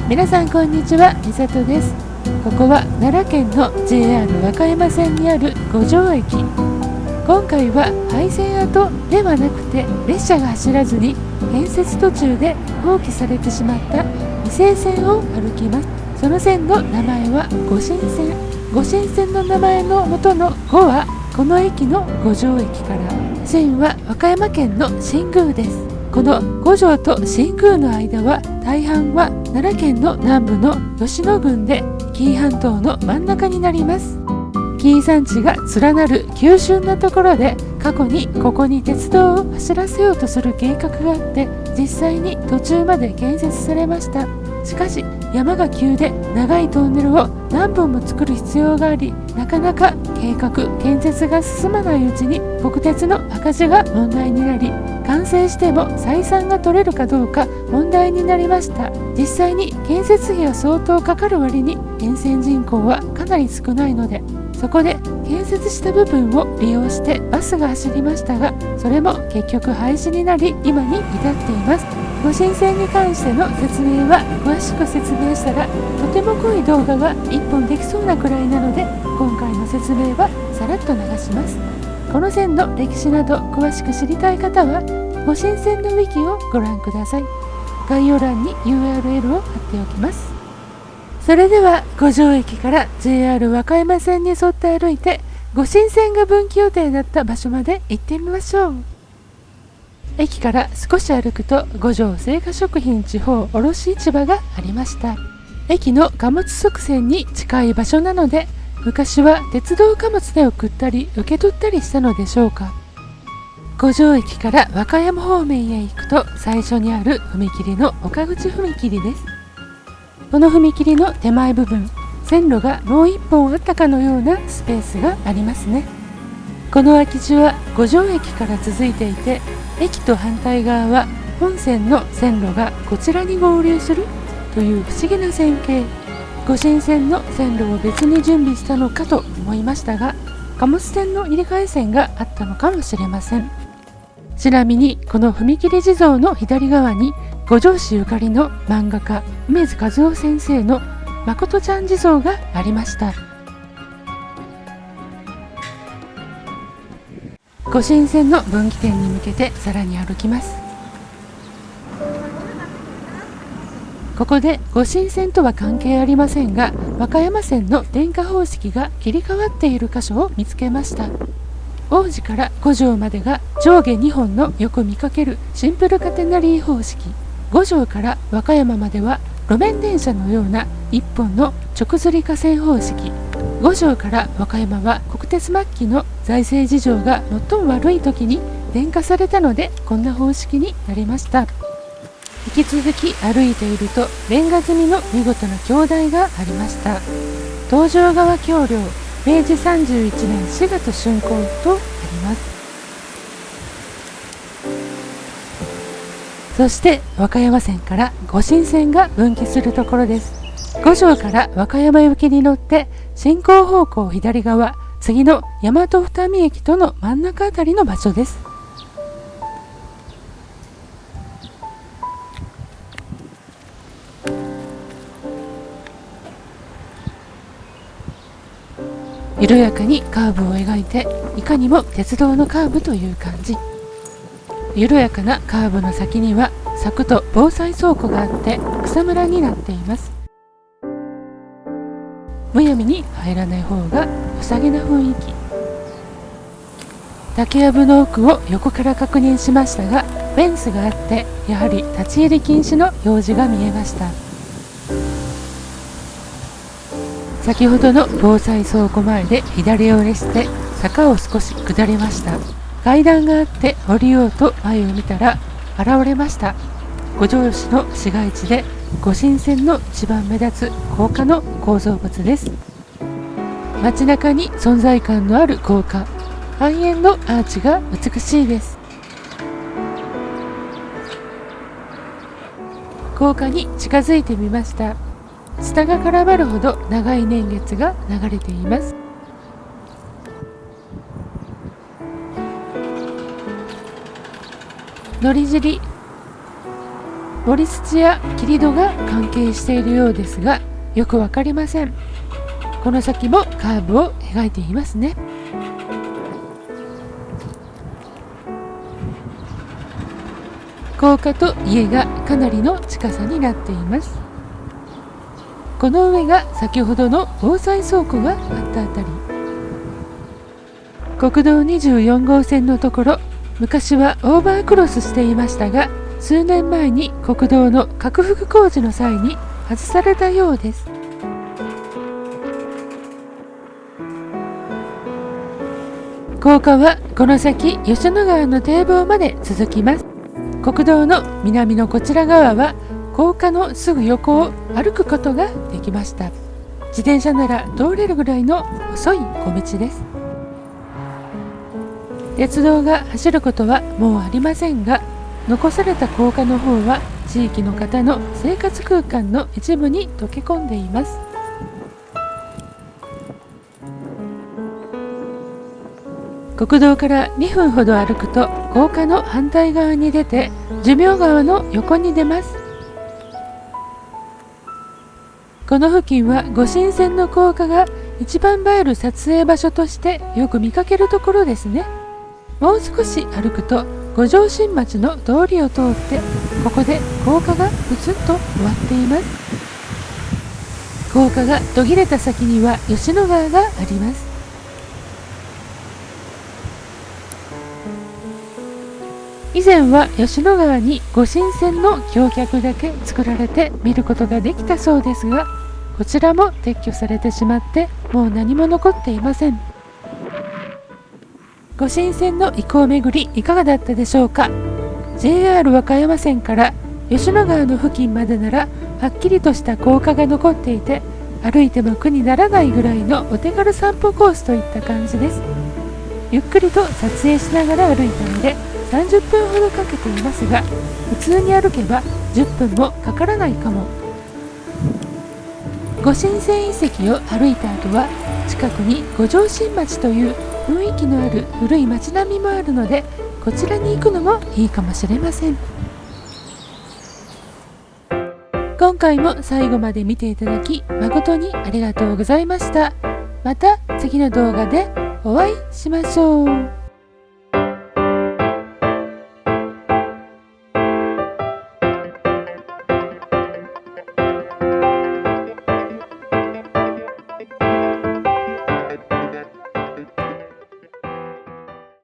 皆さんこんにちは、みさとです。ここは奈良県の JR 和歌山線にある五条駅。今回は廃線跡ではなくて、列車が走らずに建設途中で放棄されてしまった未成線を歩きます。その線の名前は御神線。御神線の名前の元の御はこの駅の五条駅から、神は和歌山県の新宮です。この五条と新宮の間は大半は奈良県の南部の吉野郡で紀伊半島の真ん中になります。紀伊山地が連なる急峻なところで、過去にここに鉄道を走らせようとする計画があって、実際に途中まで建設されました。しかし山が急で長いトンネルを何本も作る必要があり、なかなか計画建設が進まないうちに国鉄の赤字が問題になり、完成しても採算が取れるかどうか問題になりました。実際に建設費は相当かかる割に沿線人口はかなり少ないので、そこで建設した部分を利用してバスが走りましたが、それも結局廃止になり今に至っています。御神線に関しての説明は詳しく説明したら、とても濃い動画が1本できそうなくらいなので、今回の説明はさらっと流します。この線の歴史など詳しく知りたい方は御神線のウィキをご覧ください。概要欄に URL を貼っておきます。それでは五条駅から JR 和歌山線に沿って歩いて、御神線が分岐予定だった場所まで行ってみましょう。駅から少し歩くと五条青果食品地方卸市場がありました。駅の貨物側線に近い場所なので、昔は鉄道貨物で送ったり受け取ったりしたのでしょうか。五条駅から和歌山方面へ行くと、最初にある踏切の岡口踏切です。この踏切の手前部分、線路がもう一本あったかのようなスペースがありますね。この空き地は五条駅から続いていて、駅と反対側は本線の線路がこちらに合流するという不思議な線形。御神線の線路を別に準備したのかと思いましたが、貨物線の入れ替え線があったのかもしれません。ちなみにこの踏切地蔵の左側に五条市ゆかりの漫画家梅津和夫先生のまことちゃん地蔵がありました。御神線の分岐点に向けてさらに歩きます。ここで御神線とは関係ありませんが、和歌山線の電化方式が切り替わっている箇所を見つけました。王子から五条までが上下2本のよく見かけるシンプルカテナリー方式。五条から和歌山までは路面電車のような1本の直ずり架線方式。五条から和歌山は国鉄末期の財政事情が最も悪い時に電化されたので、こんな方式になりました。引き続き歩いていると、レンガ積みの見事な橋台がありました。東条川橋梁、明治31年4月竣工とあります。そして和歌山線から御神線が分岐するところです。五条から和歌山行きに乗って進行方向左側、次の大和二見駅との真ん中あたりの場所です。緩やかにカーブを描いて、いかにも鉄道のカーブという感じ。緩やかなカーブの先には柵と防災倉庫があって草むらになっています。むやみに入らない方が良さげな雰囲気。竹やぶの奥を横から確認しましたが、フェンスがあってやはり立ち入り禁止の表示が見えました。先ほどの防災倉庫前で左折れして坂を少し下りました。階段があって降りようと前を見たら現れました。五条市の市街地で御神線の一番目立つ高架の構造物です。街中に存在感のある高架、半円のアーチが美しいです。高架に近づいてみました。下が絡まるほど長い年月が流れています。のり尻盛り土や切り戸が関係しているようですが、よくわかりません。この先もカーブを描いていますね。高架と家がかなりの近さになっています。この上が先ほどの防災倉庫があったあたり。国道24号線のところ、昔はオーバークロスしていましたが、数年前に国道の拡幅工事の際に外されたようです。高架はこの先吉野川の堤防まで続きます。国道の南のこちら側は高架のすぐ横を歩くことができました。自転車なら通れるぐらいの細い小道です。鉄道が走ることはもうありませんが、残された高架の方は地域の方の生活空間の一部に溶け込んでいます。国道から2分ほど歩くと高架の反対側に出て寿命川の横に出ます。この付近は御神線の高架が一番映える撮影場所としてよく見かけるところですね。もう少し歩くと五条新町の通りを通って、ここで高架がプツンと終わっています。高架が途切れた先には吉野川があります。以前は吉野川に御神線の橋脚だけ作られて見ることができたそうですが、こちらも撤去されてしまってもう何も残っていません。御神線の移行巡りいかがだったでしょうか。 JR 和歌山線から吉野川の付近までならはっきりとした高架が残っていて、歩いても苦にならないぐらいのお手軽散歩コースといった感じです。ゆっくりと撮影しながら歩いたので30分ほどかけていますが、普通に歩けば10分もかからないかも。御神線遺跡を歩いた後は近くに五条新町という雰囲気のある古い町並みもあるので、こちらに行くのもいいかもしれません。今回も最後まで見ていただき誠にありがとうございました。また次の動画でお会いしましょう。